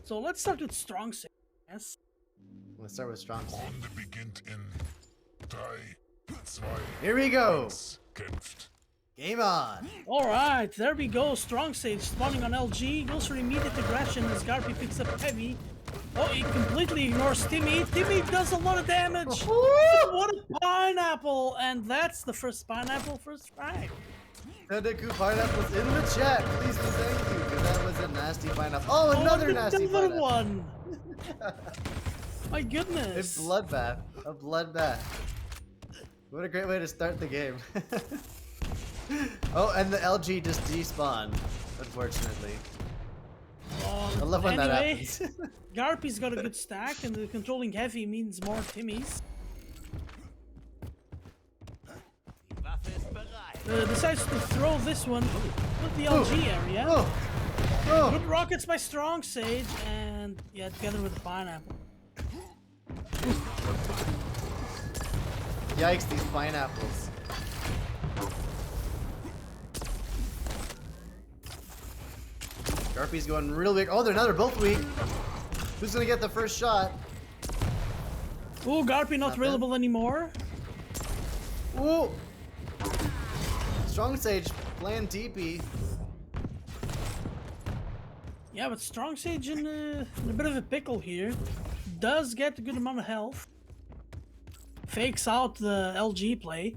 So let's start with Strongsage. Yes. Let's start with Strongsage. Runde beginnt in 3, 2, Here we go. 1, kämpft. Game on. Alright, there we go. Strongsage spawning on LG. Goes for immediate aggression as GaRpY picks up heavy. Oh, he completely ignores Timmy. Timmy does a lot of damage. What a pineapple! And that's the first pineapple first strike. Tendeku pineapples in the chat. Please and thank you, because that was a nasty pineapple. Oh, another nasty another pineapple. one. My goodness. It's bloodbath. A bloodbath. What a great way to start the game. Oh, and the LG just despawned, unfortunately. I love when that happens. GaRpY's got a good stack, and the controlling heavy means more Timmys. Decides to throw this one with the LG area. Good rockets by Strongsage, and yeah, together with the pineapple. Yikes, these pineapples. GaRpY's going real big. Oh, they're both weak. Who's gonna get the first shot? Ooh, GaRpY not available anymore. Ooh! Strongsage playing TP. Yeah, but Strongsage in a bit of a pickle here. Does get a good amount of health. Fakes out the LG play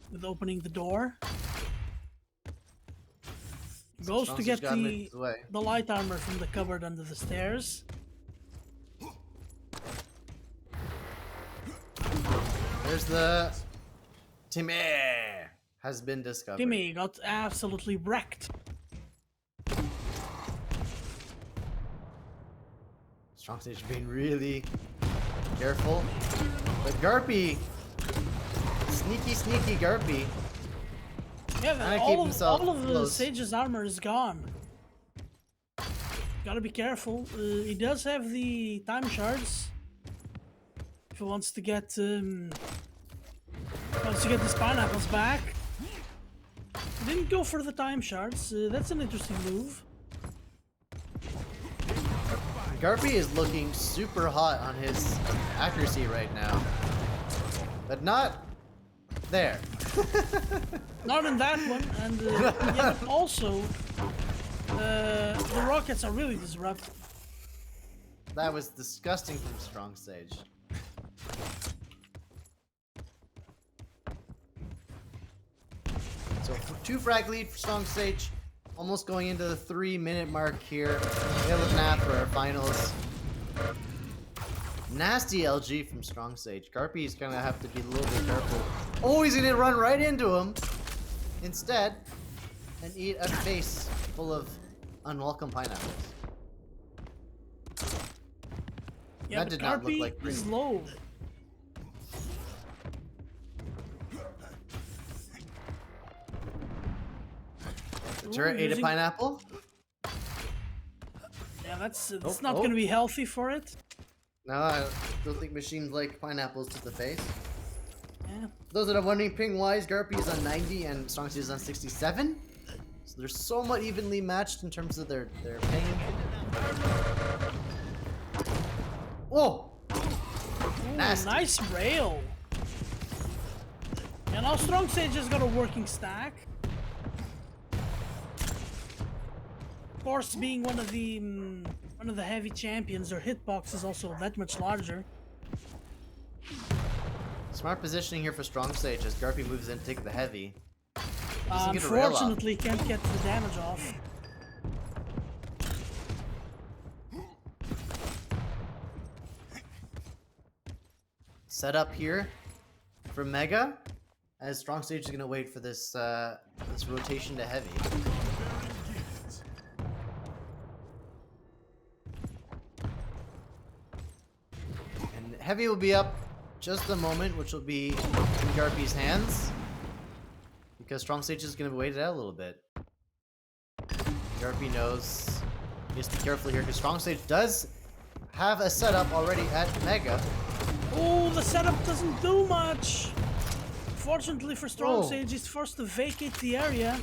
with opening the door. Goes to get the light armor from the cupboard under the stairs. There's the Timmy has been discovered. Timmy got absolutely wrecked. Strongsage being really careful. But GaRpY, sneaky GaRpY. Yeah, all of the Sage's armor is gone. Gotta be careful. He does have the time shards. If he wants to get his pineapples back. He didn't go for the time shards. That's an interesting move. GaRpY is looking super hot on his accuracy right now. But not there. Not in that one, and yeah, but also the rockets are really disruptive. That was disgusting from Strongsage. So 2 frag lead for Strongsage, almost going into the 3-minute mark here. We have a nap for our finals. Nasty LG from Strongsage. GaRpY is gonna have to be a little bit careful. Oh, he's gonna run right into him instead and eat a face full of unwelcome pineapples. Yeah, that did not look like GaRpY is low. The turret ate a pineapple. Yeah, that's not gonna be healthy for it. No, I don't think machines like pineapples to the face. Yeah. Those that are wondering, ping-wise, GaRpY is on 90 and Strongsage is on 67. So they're somewhat evenly matched in terms of their ping. Whoa! Ooh, Nasty. nice rail. And now Strongsage has got a working stack. Of course, being one of the heavy champions, their hitbox is also that much larger. Smart positioning here for Strongsage as GaRpY moves in to take the heavy. Unfortunately, can't get the damage off. Set up here for Mega as Strongsage is going to wait for this this rotation to heavy. And heavy will be up just a moment, which will be in GaRpY's hands because Strongsage is going to wait it out a little bit. GaRpY knows he has to be careful here because Strongsage does have a setup already at Mega. Oh, the setup doesn't do much. Fortunately for Strongsage, he's forced to vacate the area.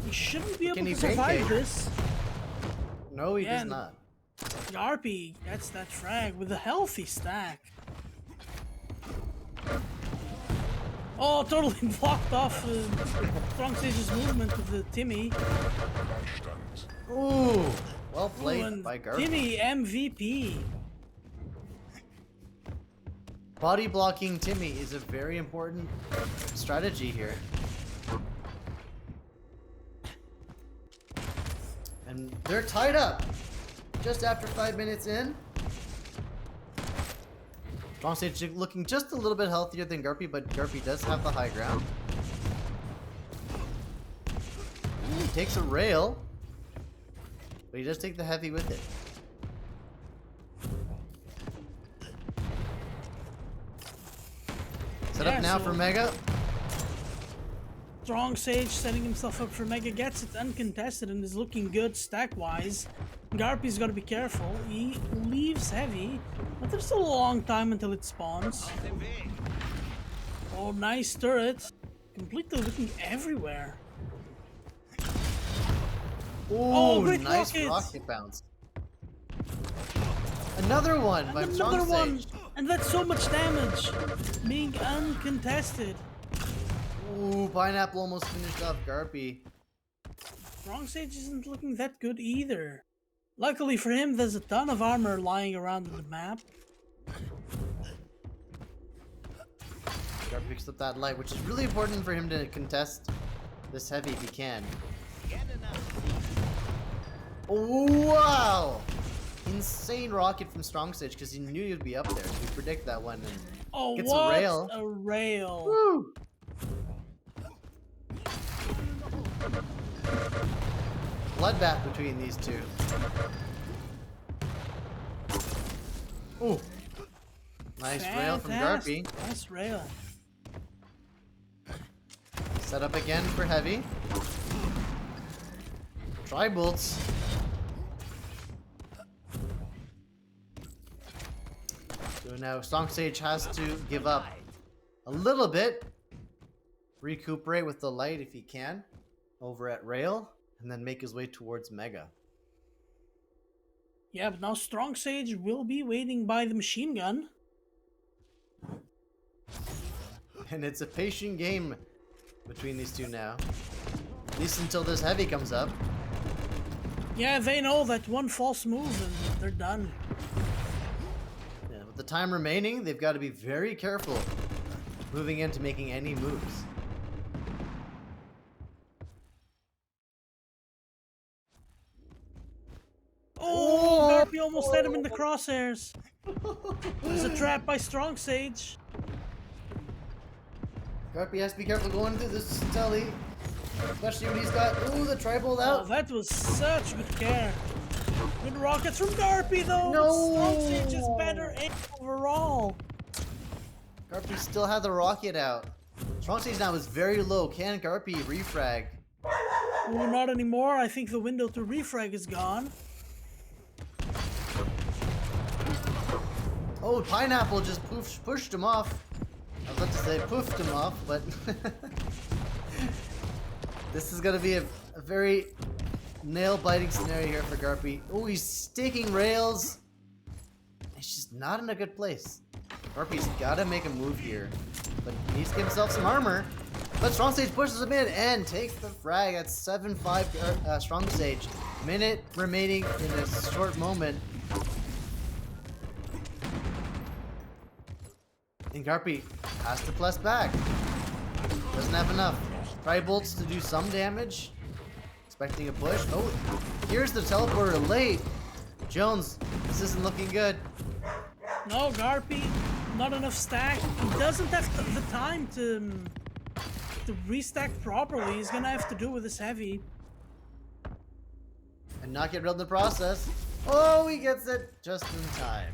He shouldn't be able to survive this. No, he does not. GaRpY gets that frag with a healthy stack. Oh, totally blocked off Strongsage's movement with the Timmy. Ooh, well Ooh, played and by GaRpY. Timmy MVP. Body blocking Timmy is a very important strategy here. And they're tied up just after 5 minutes in. Strongsage looking just a little bit healthier than GaRpY, but GaRpY does have the high ground. He takes a rail, but he does take the heavy with it. Set up now for Mega. Strongsage setting himself up for Mega, gets it uncontested and is looking good stack-wise. GaRpY's got to be careful. He leaves heavy, but there's still a long time until it spawns. Oh, nice turret. Completely looking everywhere. Ooh, Oh, great nice rocket bounce. Another one by Another one! Strongsage. And that's so much damage! Being uncontested. Ooh, Pineapple almost finished off GaRpY. Strongsage isn't looking that good either. Luckily for him, there's a ton of armor lying around in the map. GaRpY picks up that light, which is really important for him to contest this heavy if he can. Oh, wow! Insane rocket from Strongsage because he knew you'd be up there, so he predict that one and Oh, gets what a rail. a rail! Woo! Bloodbath between these two. Ooh. Nice rail from GaRpY. Nice rail. Set up again for heavy. Try bolts. So now Strongsage has to give up a little bit. Recuperate with the light if he can. Over at rail. And then make his way towards Mega. Yeah, but now Strongsage will be waiting by the machine gun. And it's a patient game between these two now. At least until this heavy comes up. Yeah, they know that one false move and they're done. Yeah, with the time remaining, they've got to be very careful moving into making any moves. Oh, GaRpY almost had him in the crosshairs. There's a trap by Strongsage. GaRpY has to be careful going through this telly. Especially when he's got, ooh, the tribal out. Oh, that was such good care. Good rockets from GaRpY though. No. Strongsage is better aim overall. GaRpY still had the rocket out. Strongsage now is very low. Can GaRpY refrag? Oh, not anymore. I think the window to refrag is gone. Oh, Pineapple just pushed him off. I was about to say poofed him off, but this is going to be a very nail-biting scenario here for GaRpY. Oh, he's sticking rails. He's just not in a good place. GaRpY's got to make a move here, but he needs to give himself some armor. But Strongsage pushes him in and takes the frag. That's 7-5 Strongsage. Minute remaining in this short moment. And GaRpY has to plus back. Doesn't have enough. Try bolts to do some damage. Expecting a push. Oh, here's the teleporter late. Jones, this isn't looking good. No, GaRpY, not enough stack. He doesn't have the time to restack properly. He's gonna have to do with this heavy. And not get rid of the process. Oh, he gets it just in time.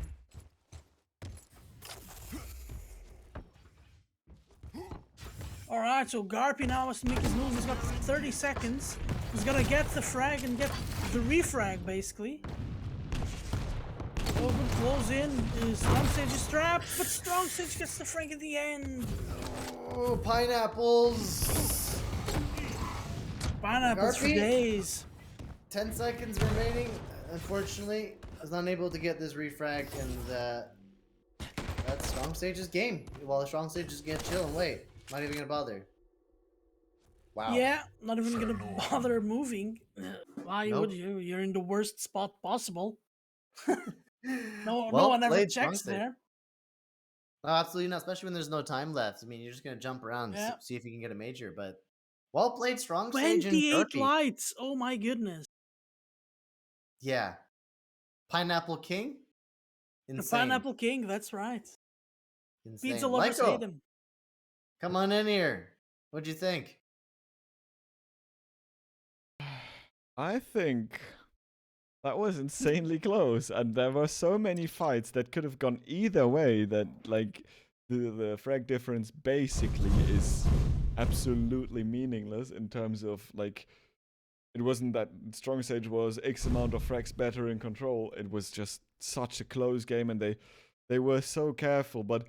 Alright, so GaRpY now has to make his move. He's got 30 seconds. He's gotta get the frag and get the refrag, basically. Oh, good close in. Strongsage is trapped, but Strongsage gets the frag at the end. Oh, pineapples. Pineapples for GaRpY? days. 10 seconds remaining. Unfortunately, was not able to get this refrag, and that's Strongsage's game. While Strongsage is gonna chill and wait. Not even gonna bother. Wow. Yeah, not even gonna bother moving. Why would Nope. you? You're in the worst spot possible. No Well one ever played, checks Strongsage. there. No, absolutely not, especially when there's no time left. I mean, you're just gonna jump around, Yeah. see if you can get a major, but well played, Strongsage and 28 GaRpY. lights. Oh my goodness. Yeah. Pineapple King? The Insane. Pineapple King, that's right. Insane. Pizza lovers hate Lyko, him. come on in here. What'd you think? I think that was insanely close, and there were so many fights that could have gone either way that, like, the frag difference basically is absolutely meaningless in terms of, like, it wasn't that Strongsage was X amount of frags better in control. It was just such a close game, and they were so careful. But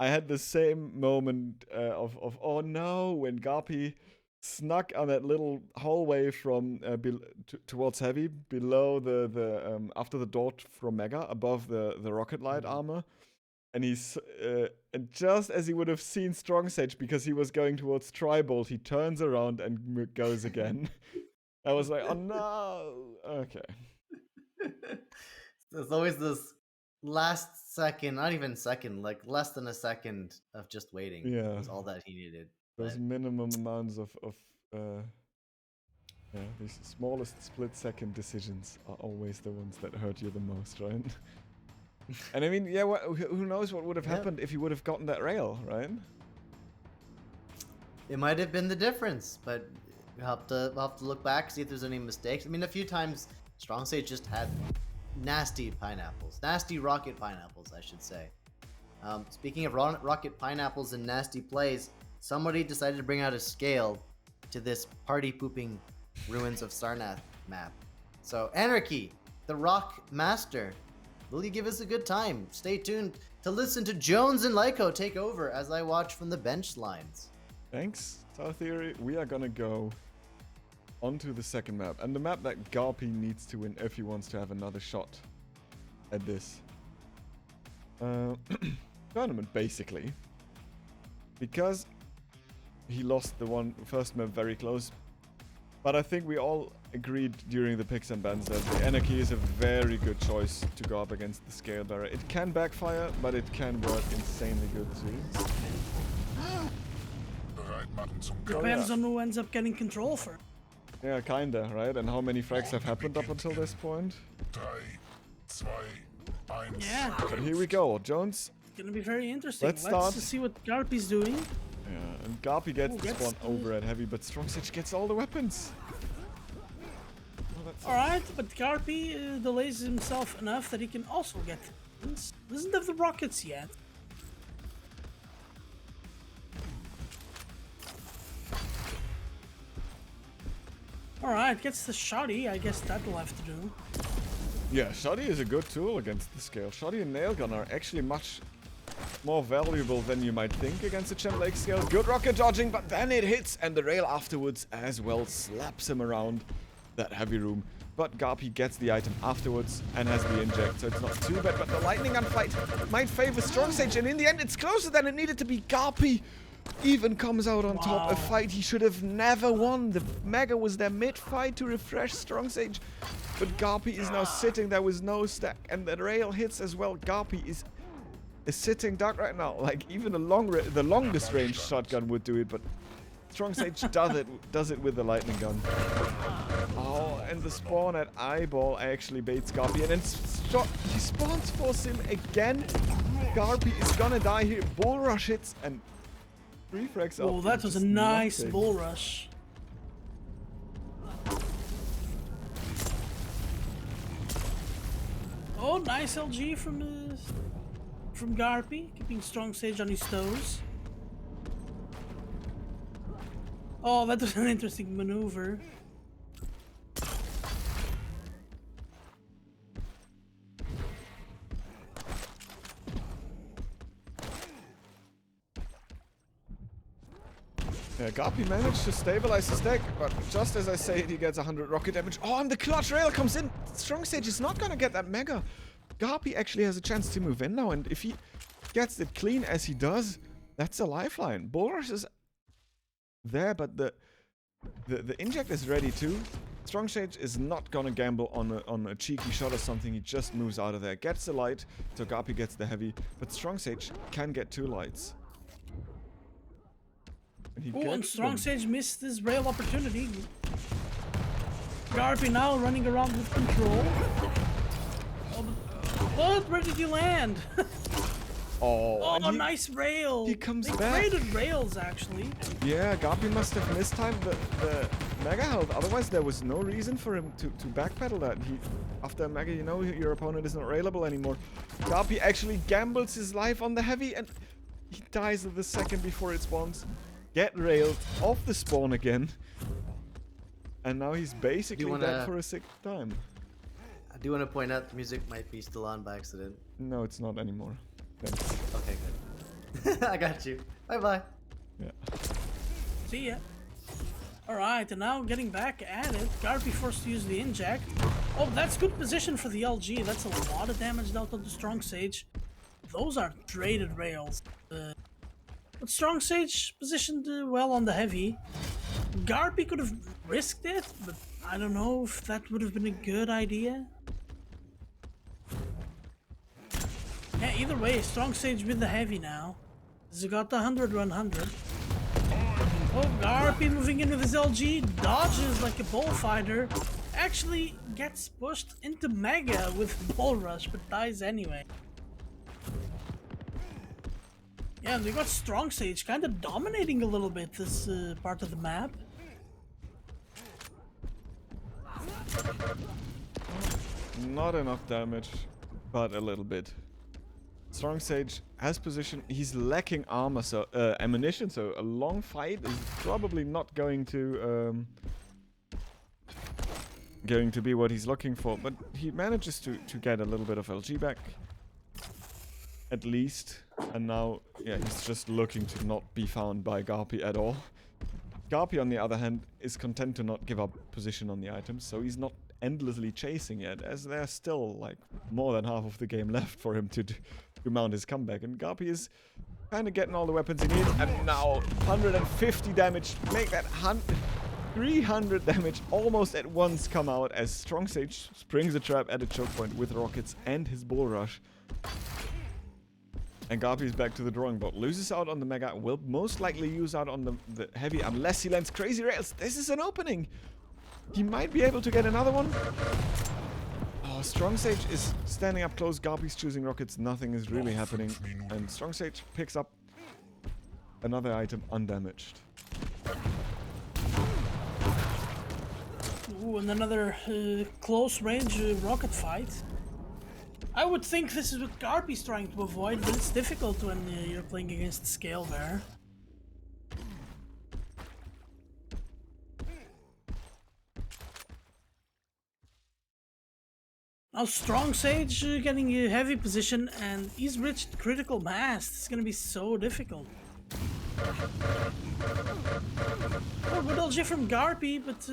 I had the same moment of oh no, when GaRpY snuck on that little hallway from towards heavy, below the after the dart from Mega, above the rocket light armor. And and just as he would have seen Strongsage, because he was going towards Tribolt, he turns around and goes again. I was like, oh no. Okay. There's always this last second, not even second, like less than a second of just waiting. Yeah. Was all that he needed. Those But minimum amounts of yeah, these smallest split-second decisions are always the ones that hurt you the most, right? And I mean, yeah, who knows what would have happened if he would have gotten that rail, right? it might have been the difference, but we'll have to look back, see if there's any mistakes. I mean, a few times Strongsage just had nasty pineapples, nasty rocket pineapples, I should say. Speaking of rocket pineapples and nasty plays, somebody decided to bring out a scale to this party pooping Ruins of Sarnath map. So, Anarchy, the Rock Master, will you give us a good time? Stay tuned to listen to Jones and Lyko take over as I watch from the bench lines. Thanks, Tower Theory. We are gonna go onto the second map, and the map that GaRpY needs to win if he wants to have another shot at this tournament, basically, because he lost the first map very close. But I think we all agreed during the picks and bans that the Anarchy is a very good choice to go up against the Scale Bearer. It can backfire, but it can work insanely good too. Depends on who ends up getting control first. Yeah, kinda, right? And how many frags have happened up until this point? 3, 2, 1. Yeah, But here we go, Jones. it's gonna be very interesting. Let's start. see what GaRpY's doing. Yeah, and GaRpY gets the spawn over at heavy, but Strongsage gets all the weapons. Alright, but GaRpY delays himself enough that he can also get weapons. Doesn't have the rockets yet. Alright, gets the shoddy. I guess that'll have to do. Yeah, Shoddy is a good tool against the Scale. Shoddy and Nailgun are actually much more valuable than you might think against the Gem Lake Scale. Good rocket dodging, but then it hits, and the rail afterwards as well slaps him around that heavy room. But GaRpY gets the item afterwards and has the inject, so it's not too bad. But the lightning gun fight might favor Strongsage, and in the end it's closer than it needed to be. GaRpY even comes out on top. A fight he should have never won. The Mega was there mid-fight to refresh Strongsage, but GaRpY is now sitting there with no stack, and the rail hits as well. GaRpY is sitting duck right now. Like, even the longest range shotgun would do it, but Strongsage does it with the lightning gun. Oh, and the spawn at Eyeball actually baits GaRpY, and then he spawns for him again. GaRpY is gonna die here. Bull rush hits, and 3 frags up. Oh, that was a nice bull rush. Oh, nice LG from GaRpY, keeping Strongsage on his toes. Oh, that was an interesting maneuver. Yeah, GaRpY managed to stabilize his deck, but just as I say it, he gets 100 rocket damage. Oh, and the clutch rail comes in. Strongsage is not gonna get that mega. GaRpY actually has a chance to move in now, and if he gets it clean as he does, that's a lifeline. Bullrush is there, but the inject is ready too. Strongsage is not gonna gamble on a cheeky shot or something. He just moves out of there, gets the light, so GaRpY gets the heavy, but Strongsage can get 2 lights. And Strongsage missed his rail opportunity. GaRpY now running around with control. But where did you land? Oh, nice rail. He comes they back. traded rails actually. Yeah, GaRpY must have mistimed the mega health. Otherwise, there was no reason for him to backpedal that. After a mega, you know, your opponent is not railable anymore. GaRpY actually gambles his life on the heavy, and he dies the second before it spawns. Get railed off the spawn again, and now he's basically dead for a 6th time. I do want to point out the music might be still on by accident. No, it's not anymore. Thanks. Okay, good. I got you. Bye bye. Yeah. See ya. Alright, and now getting back at it. GaRpY forced to use the inject. Oh, that's good position for the LG. That's a lot of damage dealt on the Strongsage. Those are traded rails. But Strongsage positioned well on the heavy. GaRpY could have risked it, but I don't know if that would have been a good idea. Yeah, either way, Strongsage with the heavy now. He's got the 100-100. Oh, GaRpY moving in with his LG, dodges like a bullfighter. Actually gets pushed into Mega with Bull Rush, but dies anyway. Yeah, and we got Strongsage kind of dominating a little bit this part of the map. Not enough damage, but a little bit. Strongsage has position. He's lacking armor, so ammunition. So a long fight is probably not going to be what he's looking for. But he manages to get a little bit of LG back, at least. And now, yeah, he's just looking to not be found by GaRpY at all. GaRpY, on the other hand, is content to not give up position on the items, so he's not endlessly chasing yet, as there's still like more than half of the game left for him to mount his comeback. And GaRpY is kind of getting all the weapons he needs, and now 150 damage, make that 300 damage almost at once come out as Strongsage springs a trap at a choke point with rockets and his bull rush. And GaRpY is back to the drawing board. Loses out on the mega, will most likely lose out on the heavy unless he lands crazy rails. This is an opening. He might be able to get another one. Oh, Strongsage is standing up close. GaRpY's choosing rockets. Nothing is really happening. And Strongsage picks up another item undamaged. Ooh, and another close range rocket fight. I would think this is what GaRpY's trying to avoid, but it's difficult when you're playing against scale there. Now Strongsage getting a heavy position, and he's reached critical mass. It's gonna be so difficult. Oh, good LG from GaRpY, but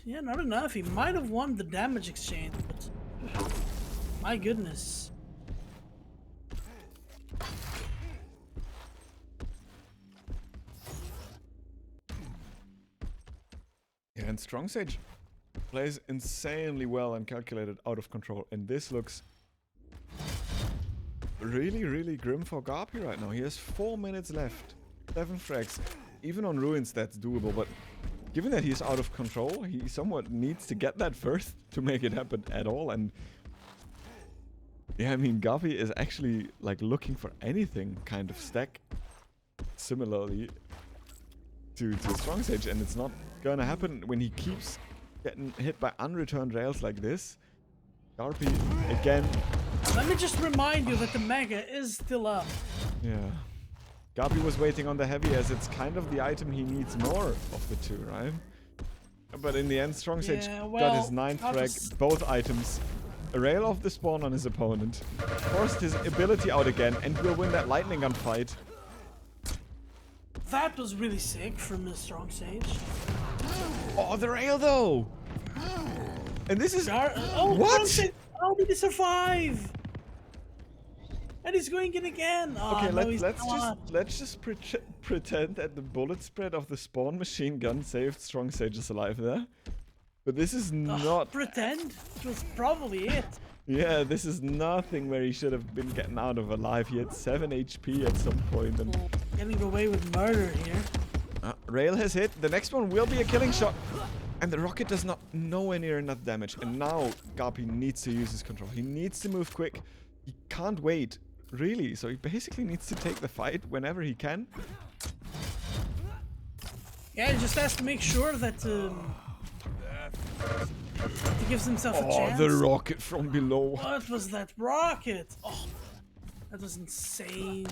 yeah, not enough. He might have won the damage exchange, but my goodness. Yeah, and Strongsage plays insanely well and calculated out of control. And this looks really, really grim for GaRpY right now. He has 4 minutes left. 7 frags. Even on ruins, that's doable. But given that he's out of control, he somewhat needs to get that first to make it happen at all. And yeah, I mean, GaRpY is actually like looking for anything kind of stack similarly to Strongsage, and it's not gonna happen when he keeps getting hit by unreturned rails like this. GaRpY again. Let me just remind you that the mega is still up. Yeah. GaRpY was waiting on the heavy as it's kind of the item he needs more of the two, right? But in the end, Strongsage got his 9th frag, both items. A rail off the spawn on his opponent. Forced his ability out again and will win that lightning gun fight. That was really sick from the Strongsage. Oh, the rail though! And this is... Oh, what? Strongsage! How did he survive? And he's going in again. Oh, Okay, no, he's let's not. just pretend that the bullet spread of the spawn machine gun saved Strongsage's alive there. But this is not... Pretend? It was probably it. Yeah, this is nothing where he should have been getting out of alive. He had 7 HP at some point and... Getting away with murder here. Rail has hit. The next one will be a killing shot. And the rocket does not nowhere near enough damage. And now GaRpY needs to use his control. He needs to move quick. He can't wait, really. So he basically needs to take the fight whenever he can. Yeah, he just has to make sure that he gives himself a chance. Oh, the rocket from below. What was that rocket? Oh, that was insane.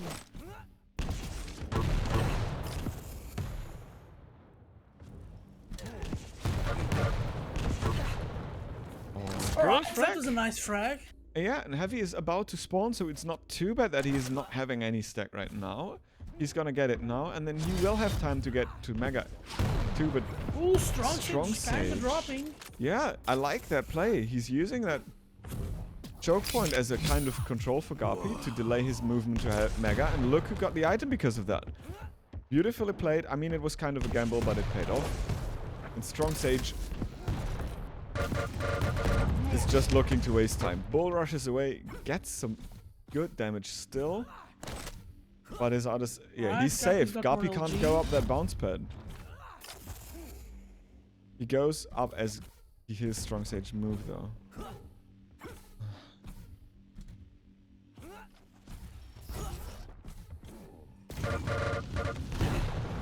Alright, that was a nice frag. Yeah, and Heavy is about to spawn, so it's not too bad that he is not having any stack right now. He's gonna get it now, and then he will have time to get to Mega too, but... Ooh, Strongsage kinda dropping. Yeah, I like that play. He's using that choke point as a kind of control for GaRpY to delay his movement to Mega, and look who got the item because of that. Beautifully played. I mean, it was kind of a gamble, but it paid off. And Strongsage is just looking to waste time. Bull rushes away, gets some good damage still. But his others... Yeah, he's safe. GaRpY can't go up that bounce pad. He goes up as he hears Strongsage move, though.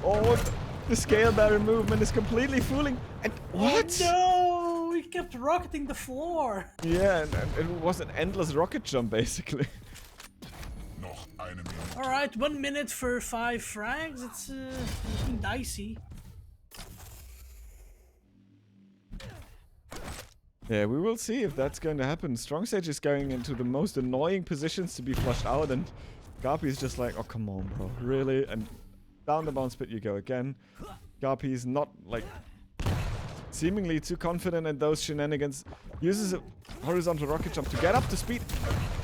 Oh, the scale barrier movement is completely fooling. And what? Oh, no! He kept rocketing the floor. Yeah, and it was an endless rocket jump, basically. Alright, 1 minute for 5 frags. It's looking dicey. Yeah, we will see if that's going to happen. Strongsage is going into the most annoying positions to be flushed out, and GaRpY is just like, oh, come on, bro. Really? And down the bounce pit you go again. GaRpY is not, like, seemingly too confident in those shenanigans. Uses a horizontal rocket jump to get up to speed.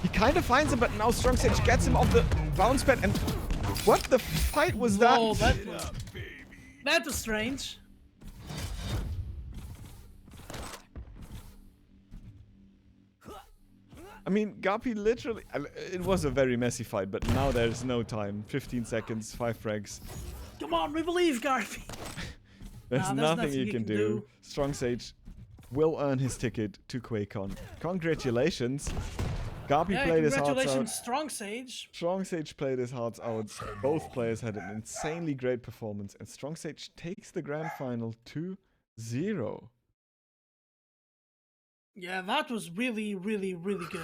He kind of finds him, but now Strongsage gets him off the bounce pad. And what the fight was that? Whoa, that was strange. I mean, GaRpY literally... It was a very messy fight, but now there's no time. 15 seconds, 5 frags. Come on, we believe, GaRpY. There's nothing he can do. Strongsage will earn his ticket to QuakeCon. Congratulations. GaRpY played his hearts out. Congratulations, Strongsage. Strongsage played his hearts out. Both players had an insanely great performance, and Strongsage takes the grand final 2-0. Yeah, that was really, really, really good.